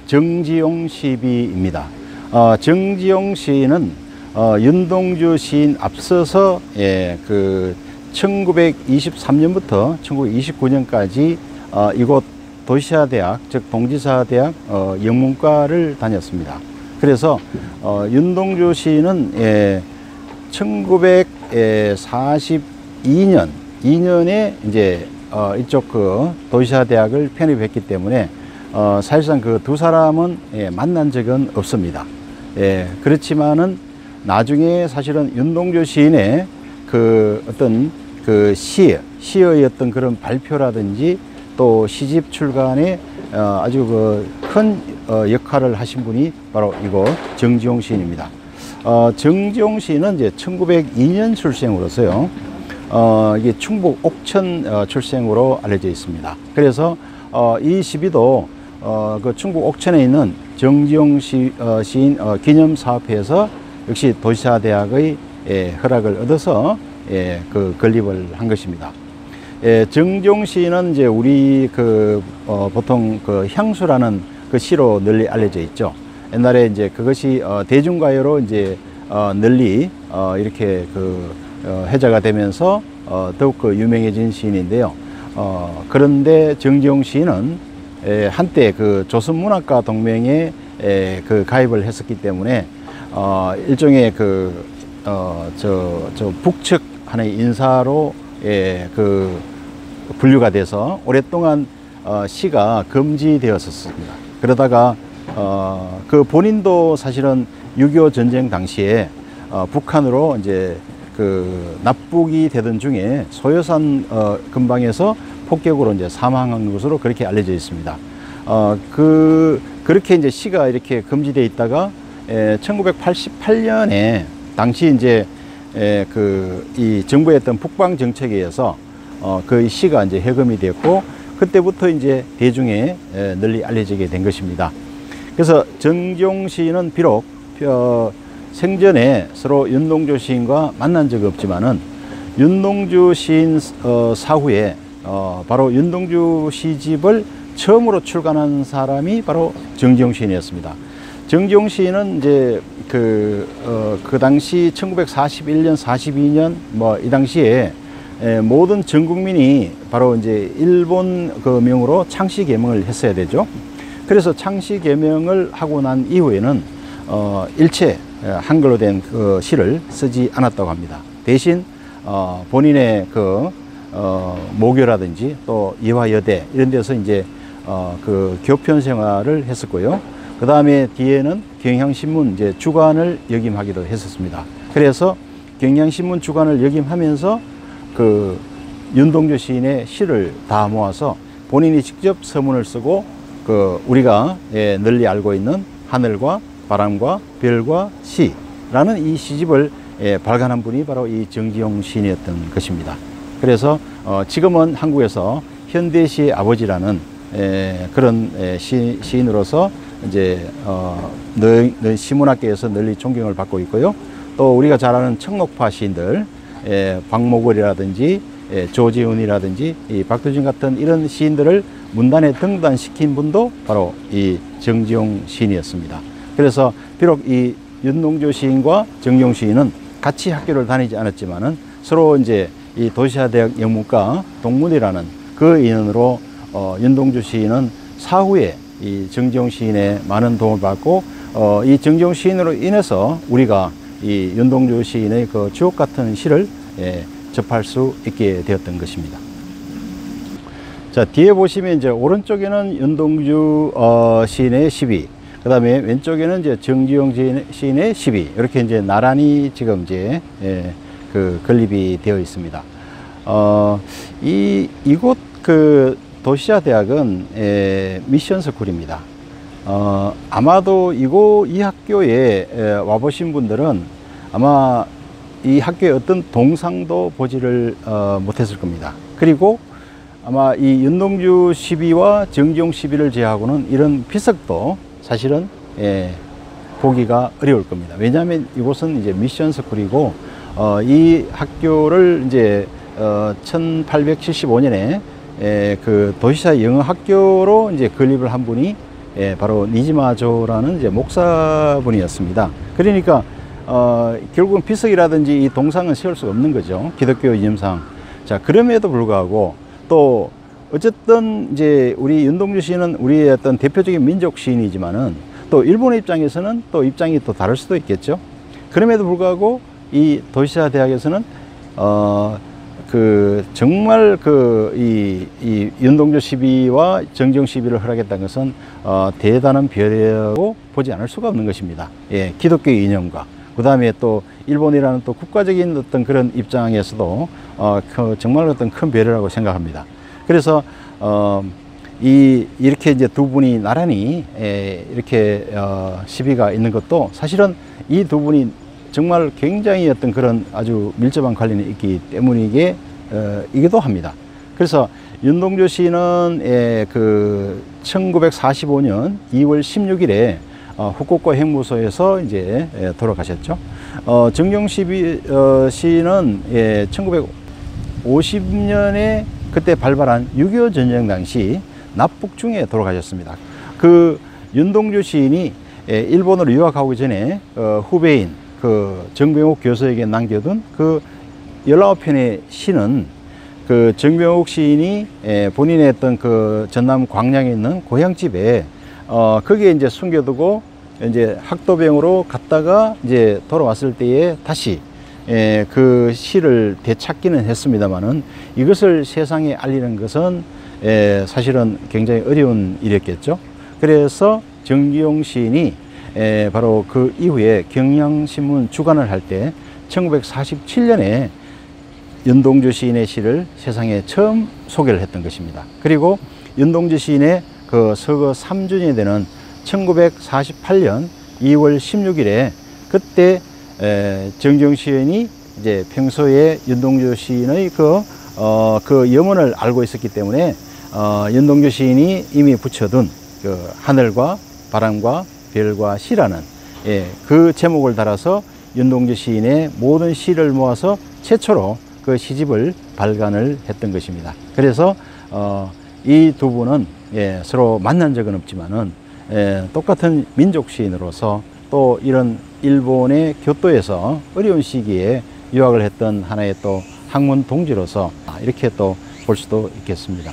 정지용 시비입니다. 정지용 시인은 윤동주 시인 앞서서 그 1923년부터 1929년까지 이곳 도시사대학, 즉 동지사대학 영문과를 다녔습니다. 그래서 윤동주 시인은 1942년에 이제 이쪽 그 도시사대학을 편입했기 때문에 사실상 그 두 사람은 만난 적은 없습니다. 그렇지만은 나중에 사실은 윤동주 시인의 그 어떤 그 시의 어떤 그런 발표라든지 또 시집 출간에 아주 그 큰 역할을 하신 분이 바로 이곳 정지용 시인입니다. 정지용 시인은 이제 1902년 출생으로서요. 이게 충북 옥천 출생으로 알려져 있습니다. 그래서 이 시비도 그 충북 옥천에 있는 정지용 시인 기념사업회에서 역시 도시사대학의 허락을 얻어서 그 건립을 한 것입니다. 정지용 시인은 이제 우리 그 보통 그 향수라는 그 시로 널리 알려져 있죠. 옛날에 이제 그것이 대중가요로 이제 널리 이렇게 그 회자가 되면서 더욱 그 유명해진 시인인데요. 그런데 정지용 시인은 한때 그 조선문학가 동맹에 그 가입을 했었기 때문에 일종의 그 북측 하나의 인사로 그 분류가 돼서 오랫동안 시가 금지되었었습니다. 그러다가 그 본인도 사실은 6.25 전쟁 당시에 북한으로 이제 그 납북이 되던 중에 소요산 근방에서 폭격으로 이제 사망한 것으로 그렇게 알려져 있습니다. 그렇게 이제 시가 이렇게 금지되어 있다가 1988년에 당시 이제 이 정부의 어떤 북방 정책에 의해서 그 시가 이제 해금이 되었고 그때부터 이제 대중에 널리 알려지게 된 것입니다. 그래서 정지용 시인은 비록 생전에 서로 윤동주 시인과 만난 적이 없지만은 윤동주 시인 사후에 바로 윤동주 시집을 처음으로 출간한 사람이 바로 정지용 시인이었습니다. 정지용 시인은 이제 그 당시 1941년, 42년 뭐 이 당시에 모든 전 국민이 바로 이제 일본 그 명으로 창씨 개명을 했어야 되죠. 그래서 창씨 개명을 하고 난 이후에는 일체 한글로 된 그 시를 쓰지 않았다고 합니다. 대신 본인의 그 모교라든지 또 이화여대 이런 데서 이제 그 교편 생활을 했었고요. 그 다음에 뒤에는 경향신문 이제 주간을 역임하기도 했었습니다. 그래서 경향신문 주간을 역임하면서 그 윤동주 시인의 시를 다 모아서 본인이 직접 서문을 쓰고 그 우리가 널리 알고 있는 하늘과 바람과 별과 시라는 이 시집을 발간한 분이 바로 이 정지용 시인이었던 것입니다. 그래서 지금은 한국에서 현대시의 아버지라는 그런 시인으로서 이제 시문학계에서 널리 존경을 받고 있고요. 또 우리가 잘 아는 청록파 시인들 박목월이라든지 조지훈이라든지 이 박두진 같은 이런 시인들을 문단에 등단시킨 분도 바로 이 정지용 시인이었습니다. 그래서 비록 이 윤동주 시인과 정지용 시인은 같이 학교를 다니지 않았지만은 서로 이제 이 도시사대학 영문과 동문이라는 그 인연으로 윤동주 시인은 사후에 이 정지용 시인의 많은 도움을 받고 이 정지용 시인으로 인해서 우리가 이 윤동주 시인의 그 주옥 같은 시를 접할 수 있게 되었던 것입니다. 자, 뒤에 보시면 이제 오른쪽에는 윤동주 시인의 시비, 그 다음에 왼쪽에는 이제 정지용 시인의 시비, 이렇게 이제 나란히 지금 이제 그 건립이 되어 있습니다. 이곳 그 도시사대학은 미션 스쿨입니다. 아마도 이 학교에 와보신 분들은 아마 이 학교의 어떤 동상도 보지를 못했을 겁니다. 그리고 아마 이 윤동주 시비와 정지용 시비를 제외하고는 이런 비석도 사실은 보기가 어려울 겁니다. 왜냐하면 이곳은 이제 미션 스쿨이고 이 학교를 이제 1875년에 그 도시사 영어 학교로 이제 건립을 한 분이 바로 니지마조라는 이제 목사분이었습니다. 그러니까 결국은 비석이라든지 이 동상은 세울 수가 없는 거죠. 기독교 이념상. 자, 그럼에도 불구하고 또 어쨌든 이제 우리 윤동주 시인은 우리의 어떤 대표적인 민족 시인이지만은 또 일본의 입장에서는 또 입장이 또 다를 수도 있겠죠. 그럼에도 불구하고 이 도시사 대학에서는 정말 이 윤동주 시비와 정지용 시비를 허락했다는 것은 대단한 배려고 보지 않을 수가 없는 것입니다. 예, 기독교의 이념과 그 다음에 또 일본이라는 또 국가적인 어떤 그런 입장에서도 정말 어떤 큰 배려라고 생각합니다. 그래서 이렇게 이제 두 분이 나란히 이렇게 시비가 있는 것도 사실은 이 두 분이 정말 굉장히 어떤 그런 아주 밀접한 관련이 있기 때문이기도 합니다. 그래서 윤동주 시인은 1945년 2월 16일에 후쿠오카 핵무소에서 이제 돌아가셨죠. 정지용 시인은 1950년에 그때 발발한 6.25 전쟁 당시 납북 중에 돌아가셨습니다. 그 윤동주 시인이 일본으로 유학하기 전에 후배인 정병욱 교수에게 남겨둔 19편의 시는 정병욱 시인이 본인의 어떤 전남 광양에 있는 고향집에 거기에 이제 숨겨두고 이제 학도병으로 갔다가 이제 돌아왔을 때에 다시 그 시를 되찾기는 했습니다만은 이것을 세상에 알리는 것은 사실은 굉장히 어려운 일이었겠죠. 그래서 정지용 시인이 바로 그 이후에 경향신문 주간을 할 때 1947년에 윤동주 시인의 시를 세상에 처음 소개를 했던 것입니다. 그리고 윤동주 시인의 서거 3주년이 되는 1948년 2월 16일에 그때 정지용 시인이 이제 평소에 윤동주 시인의 그 염원을 알고 있었기 때문에 윤동주 시인이 이미 붙여둔 하늘과 바람과 별과 시라는 그 제목을 달아서 윤동주 시인의 모든 시를 모아서 최초로 그 시집을 발간을 했던 것입니다. 그래서 이 두 분은 서로 만난 적은 없지만은 똑같은 민족 시인으로서 또 이런 일본의 교토에서 어려운 시기에 유학을 했던 하나의 또 학문 동지로서 이렇게 또 볼 수도 있겠습니다.